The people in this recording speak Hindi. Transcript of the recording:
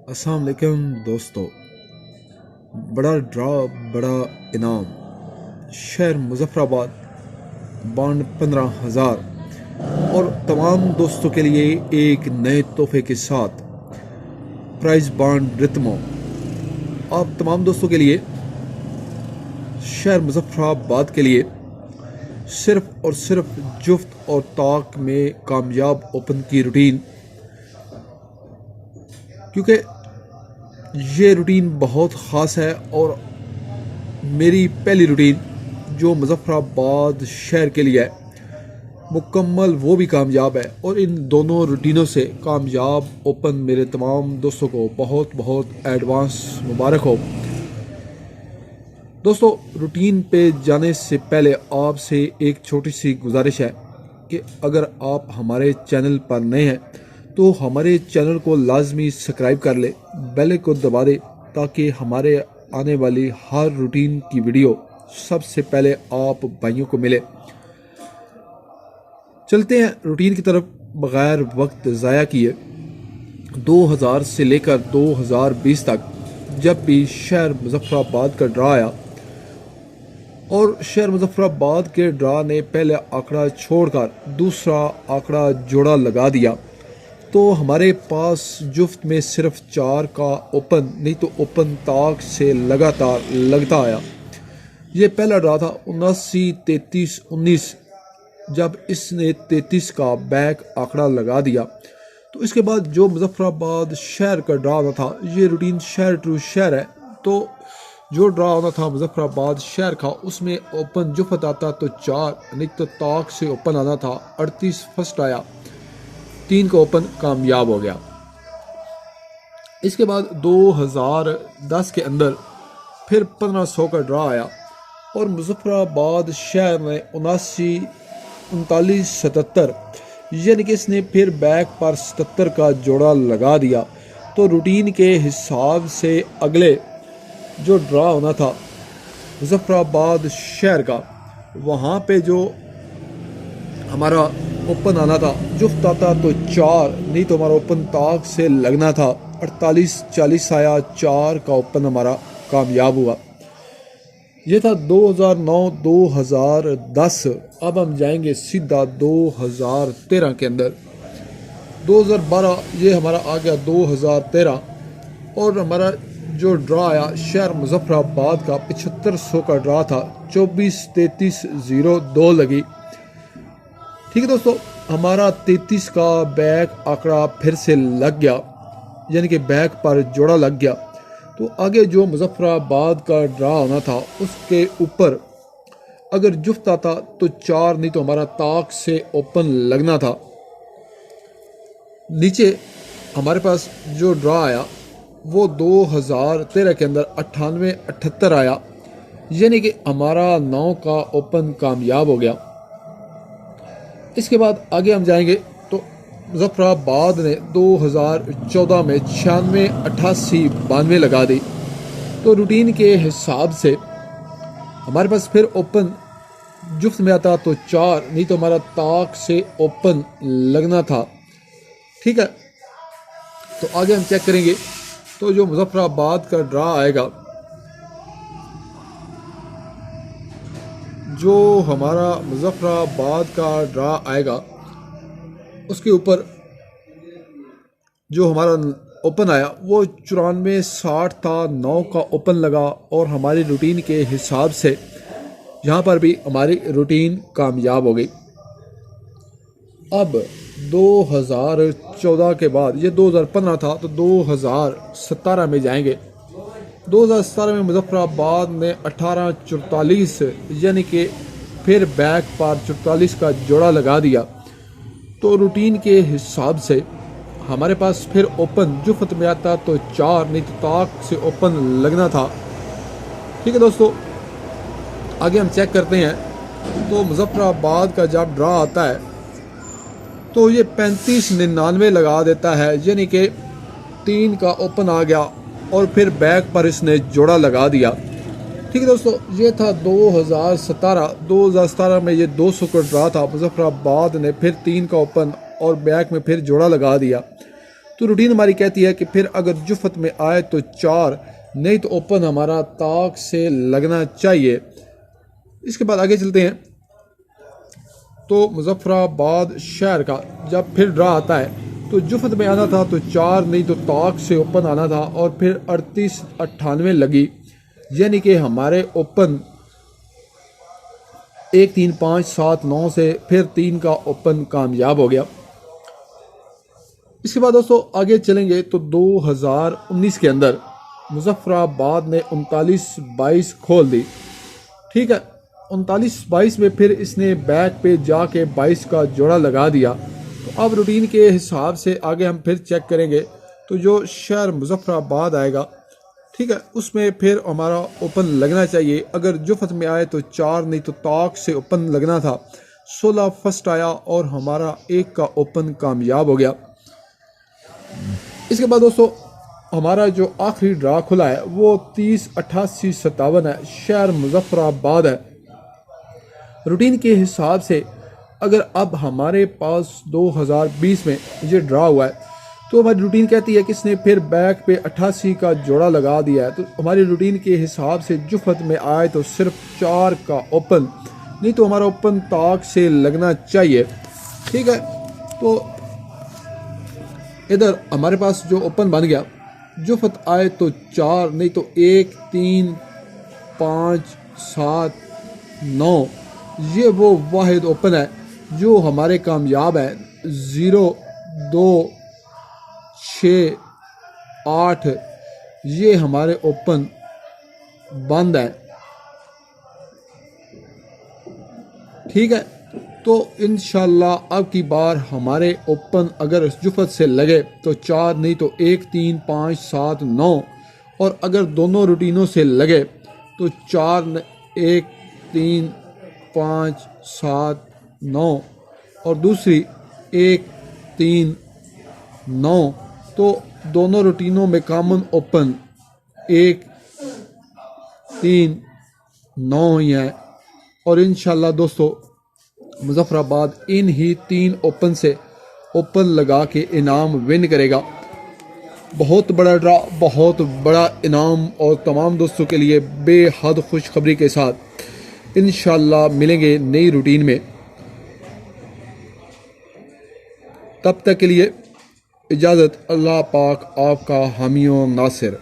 अस्सलाम वालेकुम दोस्तों। बड़ा ड्रा बड़ा इनाम। शहर मुजफ्फराबाद बॉन्ड 15,000 और तमाम दोस्तों के लिए एक नए तोहफे के साथ प्राइज बॉन्ड रितमो। आप तमाम दोस्तों के लिए शहर मुजफ्फराबाद के लिए सिर्फ और सिर्फ जुफ्त और ताक में कामयाब ओपन की रूटीन, क्योंकि ये रूटीन बहुत ख़ास है और मेरी पहली रूटीन जो मुजफ्फराबाद शहर के लिए है मुकम्मल वो भी कामयाब है। और इन दोनों रूटीनों से कामयाब ओपन मेरे तमाम दोस्तों को बहुत बहुत एडवांस मुबारक हो। दोस्तों, रूटीन पे जाने से पहले आपसे एक छोटी सी गुजारिश है कि अगर आप हमारे चैनल पर नए हैं तो हमारे चैनल को लाजमी सब्सक्राइब कर ले, बेल को दबा दे ताकि हमारे आने वाली हर रूटीन की वीडियो सबसे पहले आप भाइयों को मिले। चलते हैं रूटीन की तरफ बगैर वक्त ज़ाया किए। 2000 से लेकर 2020 तक जब भी शहर मुजफ्फराबाद का ड्रा आया और शहर मुजफ्फराबाद के ड्रा ने पहले आंकड़ा छोड़कर दूसरा आंकड़ा जोड़ा लगा दिया तो हमारे पास जुफ्त में सिर्फ 4 का ओपन नहीं तो ओपन ताक से लगातार लगता आया। ये पहला ड्रा था 79, 33, 19। जब इसने 33 का बैक आंकड़ा लगा दिया तो इसके बाद जो मुजफ्फराबाद शहर का ड्रा आना था, ये रूटीन शहर टू शहर है, तो जो ड्रा आना था मुजफ्फराबाद शहर का उसमें ओपन जुफ्त आता तो 4 नहीं तो ताक से ओपन आना था। 38 फर्स्ट आया, 3 का ओपन कामयाब हो गया। इसके बाद 2010 के अंदर फिर 1500 का ड्रा आया और मुजफ्फराबाद शहर ने 79, 39, 77 यानी कि इसने फिर बैक पर 77 का जोड़ा लगा दिया। तो रूटीन के हिसाब से अगले जो ड्रा होना था मुजफ्फराबाद शहर का, वहाँ पे जो हमारा ओपन आना था जुफ्त आता तो 4 नहीं तो हमारा ओपन ताक से लगना था। 48, 40 आया, 4 का ओपन हमारा कामयाब हुआ। ये था 2009, 2010। अब हम जाएंगे सीधा 2013 के अंदर। 2012 ये हमारा आ गया 2013 और हमारा जो ड्रा आया शहर मुजफ्फराबाद का 7500 का ड्रा था। 24, 33, 02 लगी। ठीक है दोस्तों, हमारा 33 का बैक आंकड़ा फिर से लग गया, यानी कि बैक पर जोड़ा लग गया। तो आगे जो मुजफ्फराबाद का ड्रा होना था उसके ऊपर अगर जुफ्त आता तो 4 नहीं तो हमारा ताक से ओपन लगना था। नीचे हमारे पास जो ड्रा आया वो 2013 के अंदर 98, 78 आया, यानी कि हमारा 9 का ओपन कामयाब हो गया। इसके बाद आगे हम जाएंगे तो मुजफ्फराबाद ने 2014 में 96, 88, 92 लगा दी। तो रूटीन के हिसाब से हमारे पास फिर ओपन जुफ्त में आता तो 4 नहीं तो हमारा ताक से ओपन लगना था। ठीक है, तो आगे हम चेक करेंगे तो जो मुजफ्फराबाद का ड्रा आएगा, जो हमारा मुजफ्फराबाद का ड्रा आएगा उसके ऊपर जो हमारा ओपन आया वो 94, 60 था। 9 का ओपन लगा और हमारी रूटीन के हिसाब से यहाँ पर भी हमारी रूटीन कामयाब हो गई। अब 2014 के बाद ये 2015 था तो 2017 में जाएंगे। 2017 में मुजफ्फराबाद ने 18, 44 यानी कि फिर बैक पर 44 का जोड़ा लगा दिया। तो रूटीन के हिसाब से हमारे पास फिर ओपन जुफ्त में आता तो 4 नहीं तो ताक से ओपन लगना था। ठीक है दोस्तों, आगे हम चेक करते हैं तो मुजफ्फराबाद का जब ड्रा आता है तो ये 35, 99 लगा देता है, यानी कि 3 का ओपन आ गया और फिर बैक पर इसने जोड़ा लगा दिया। ठीक है दोस्तों, ये था 2017। 2017 में ये 200 का ड्रा था। मुजफ्फराबाद ने फिर 3 का ओपन और बैक में फिर जोड़ा लगा दिया। तो रूटीन हमारी कहती है कि फिर अगर जुफत में आए तो 4, नहीं तो ओपन हमारा ताक से लगना चाहिए। इसके बाद आगे चलते हैं। तो मुजफ्फराबाद शहर का जब फिर ड्रा आता है तो जुफत में आना था तो 4, नहीं तो ताक से ओपन आना था, और फिर 3898 लगी, यानी कि हमारे ओपन 1 3 5 7 9 से फिर 3 का ओपन कामयाब हो गया। इसके बाद दोस्तों आगे चलेंगे तो 2019 के अंदर मुजफ्फराबाद ने 39-22 खोल दी। ठीक है, 39-22 में फिर इसने बैक पे जाके 22 का जोड़ा लगा दिया। तो अब रूटीन के हिसाब से आगे हम फिर चेक करेंगे। तो जो शहर मुजफ्फराबाद आएगा, ठीक है, उसमें फिर हमारा ओपन लगना चाहिए। अगर जुफत में आए तो 4, नहीं तो ताक से ओपन लगना था। 16 फर्स्ट आया और हमारा 1 का ओपन कामयाब हो गया। इसके बाद दोस्तों हमारा जो आखिरी ड्रा खुला है वो 30 88 57 है, शहर मुजफ्फराबाद है। रूटीन के हिसाब से अगर अब हमारे पास 2020 में ये ड्रा हुआ है तो हमारी रूटीन कहती है कि इसने फिर बैक पे 88 का जोड़ा लगा दिया है। तो हमारी रूटीन के हिसाब से जुफत में आए तो सिर्फ 4 का ओपन, नहीं तो हमारा ओपन ताक से लगना चाहिए। ठीक है, तो इधर हमारे पास जो ओपन बन गया, जुफत आए तो 4, नहीं तो 1 3 5 7 9, ये वो वाहिद ओपन है जो हमारे कामयाब है। 0 2 6 8 ये हमारे ओपन बंद है। ठीक है, तो इंशाल्लाह अब की बार हमारे ओपन अगर जुफत से लगे तो 4, नहीं तो 1 3 5 7 9, और अगर दोनों रूटीनों से लगे तो 4 1 3 5 7 9, और दूसरी 1 3 9। तो दोनों रूटीनों में कॉमन ओपन 1 3 9 ही है। और इंशाल्लाह दोस्तों मुजफ्फराबाद इन ही 3 ओपन से ओपन लगा के इनाम विन करेगा। बहुत बड़ा ड्रा, बहुत बड़ा इनाम, और तमाम दोस्तों के लिए बेहद खुशखबरी के साथ इंशाल्लाह मिलेंगे नई रूटीन में। तब तक के लिए इजाज़त। अल्लाह पाक आपका हामी व नासिर।